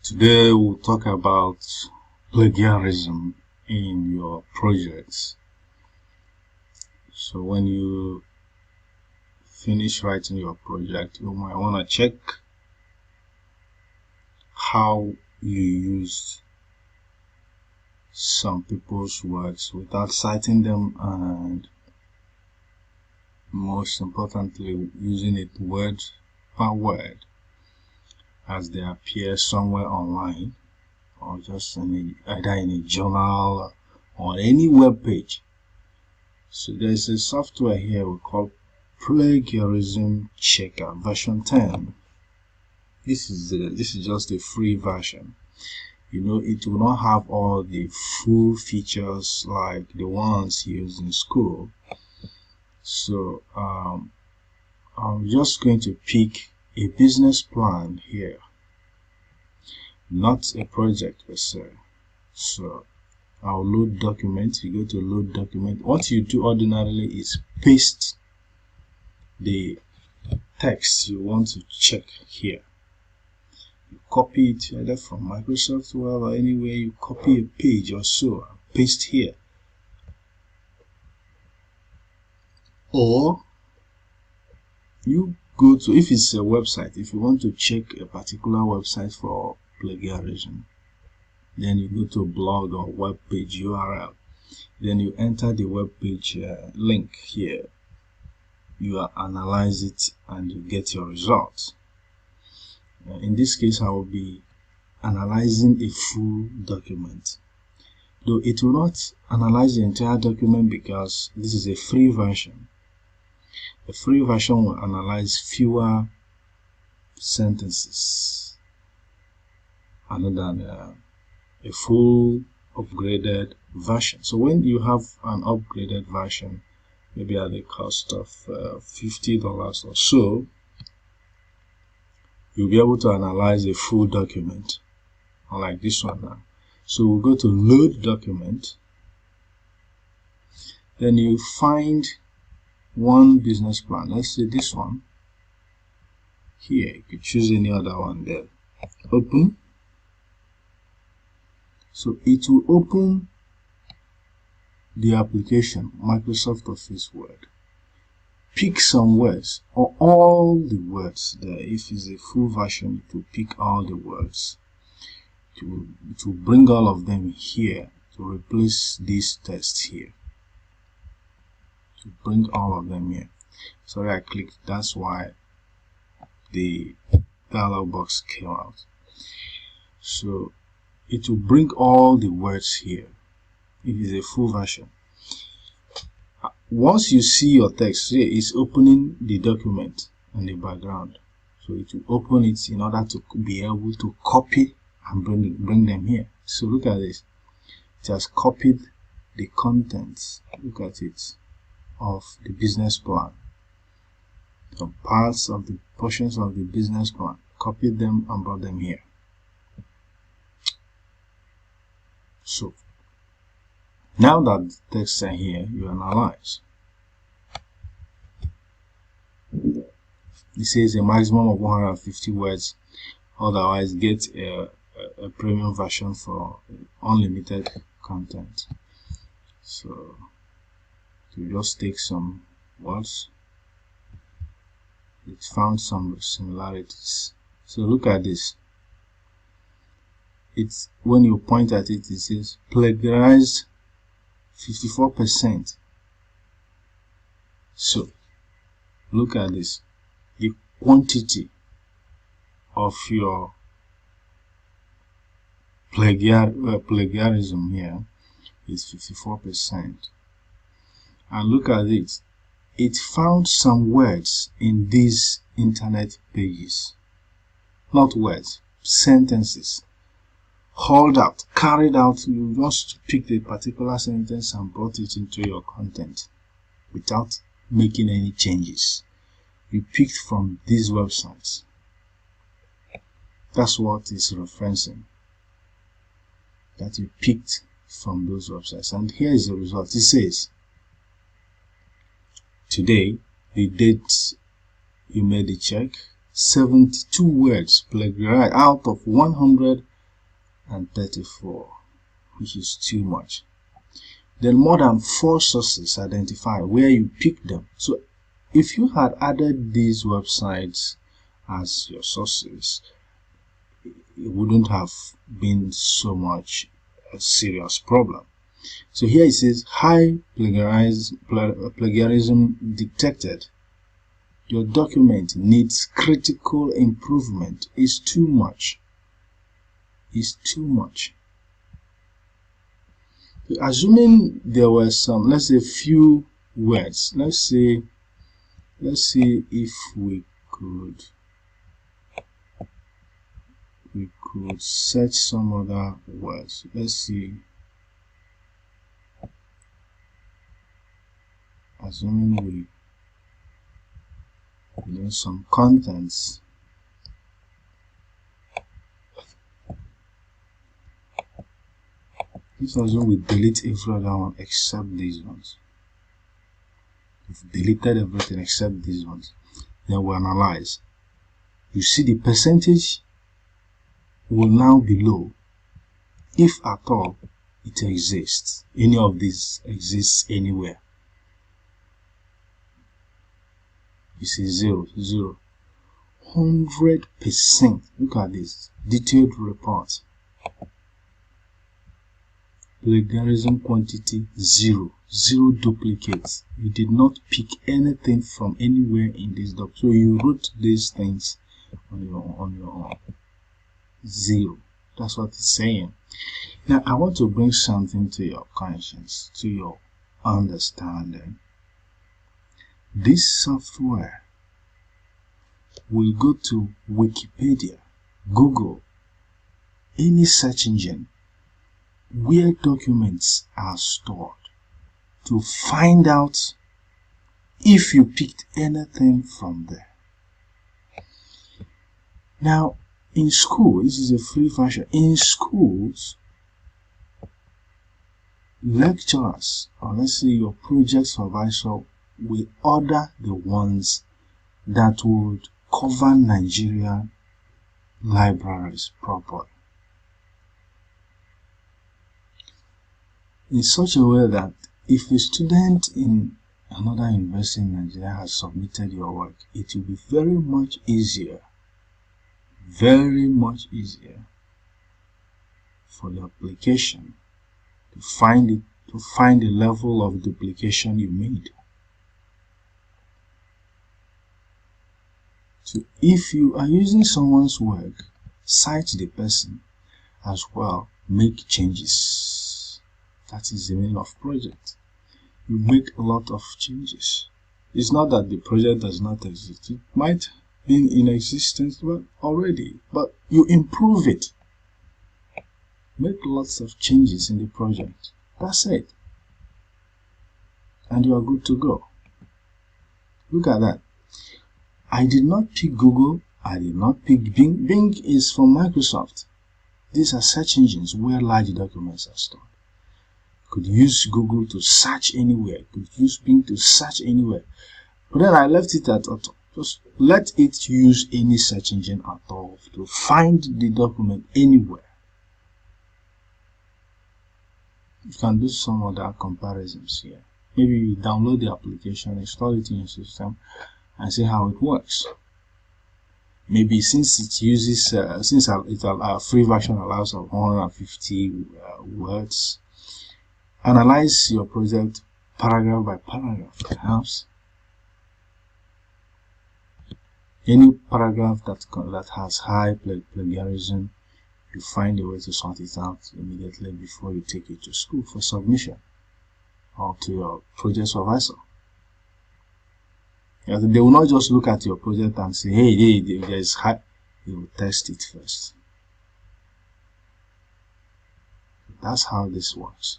Today we'll talk about plagiarism in your projects. So when you finish writing your project, you might want to check how you used some people's words without citing them, and most importantly, using it word by word as they appear somewhere online, or just either in a journal or any web page. So there's a software here we call Plagiarism Checker version 10. This is just a free version. It will not have all the full features like the ones used in school. So I'm just going to pick a business plan here, not a project per se. So I'll load document. You go to load document. What you do ordinarily is paste the text you want to check here. You copy it either from Microsoft Word or anywhere. You copy a page or so and paste here. Or you go to, if it's a website, if you want to check a particular website for plagiarism, then you go to blog or web page URL. Then you enter the web page link here. You analyze it and you get your results. In this case, I will be analyzing a full document. Though it will not analyze the entire document because this is a free version. The free version will analyze fewer sentences other than a full upgraded version. So when you have an upgraded version, maybe at the cost of $50 or so, you'll be able to analyze a full document, unlike this one now. So we'll go to load document. Then you find one business plan. Let's say this one here. You could choose any other one there. Open. So it will open the application, Microsoft Office Word. Pick some words or all the words there. If it's a full version, it will pick all the words. It will bring all of them here to replace this text here. To bring all of them here. Sorry, I clicked. That's why the dialog box came out. So it will bring all the words here. It is a full version. Once you see your text here, it's opening the document in the background. So it will open it in order to be able to copy and bring them here. So look at this. It has copied the contents. Look at it, of the business plan. Some parts of the portions of the business plan. Copied them and brought them here. So now that the texts are here, you analyze. It says a maximum of 150 words, otherwise get a premium version for unlimited content. So you just take some words. It found some similarities. So look at this. It's when you point at it, it says plagiarized 54%. So look at this. The quantity of your plagiarism here is 54%. And look at it. It found some words in these internet pages. Not words, sentences. Hauled out, carried out. You just picked a particular sentence and brought it into your content without making any changes. You picked from these websites. That's what it's referencing. That you picked from those websites. And here is the result. It says, today, the date you made the check, 72 words plagiarized out of 100 and 34, which is too much. Then more than 4 sources identified where you pick them. So if you had added these websites as your sources, it wouldn't have been so much a serious problem. So here it says high plagiarism detected. Your document needs critical improvement. It's too much. It's too much. Assuming there were some, let's say, few words. Let's see if we could search some other words. Let's see. Assuming we need some contents. Let's assume we delete every other one except these ones. We've deleted everything except these ones. Then we analyze. You see the percentage will now be low, if at all it exists. Any of these exists anywhere. You see 0, 0. 100%. Look at this. Detailed report. Plagiarism quantity 0. 0 duplicates. You did not pick anything from anywhere in this doc. So you wrote these things on your own. 0. That's what it's saying. Now I want to bring something to your conscience, to your understanding. This software will go to Wikipedia, Google, any search engine where documents are stored to find out if you picked anything from there. Now, in school, this is a free version. In schools, lecturers, or let's say your project supervisor, will order the ones that would cover Nigerian libraries properly, in such a way that if a student in another university in Nigeria has submitted your work, it will be very much easier for the application to find the level of duplication you made. So if you are using someone's work, cite the person as well, make changes. That is the meaning of project. You make a lot of changes. It's not that the project does not exist. It might be in existence already, but you improve it. Make lots of changes in the project. That's it. And you are good to go. Look at that. I did not pick Google. I did not pick Bing. Bing is from Microsoft. These are search engines where large documents are stored. You could use Google to search anywhere. You could use Bing to search anywhere. But then I left it at auto. Just let it use any search engine at all to find the document anywhere. You can do some other comparisons here. Maybe you download the application, install it in your system, and see how it works. Maybe since it uses, a free version allows 150 words, analyze your project paragraph by paragraph, perhaps. Any paragraph that has high plagiarism, you find a way to sort it out immediately before you take it to school for submission or to your project supervisor. They will not just look at your project and say, hey, there's high. They will test it first. That's how this works.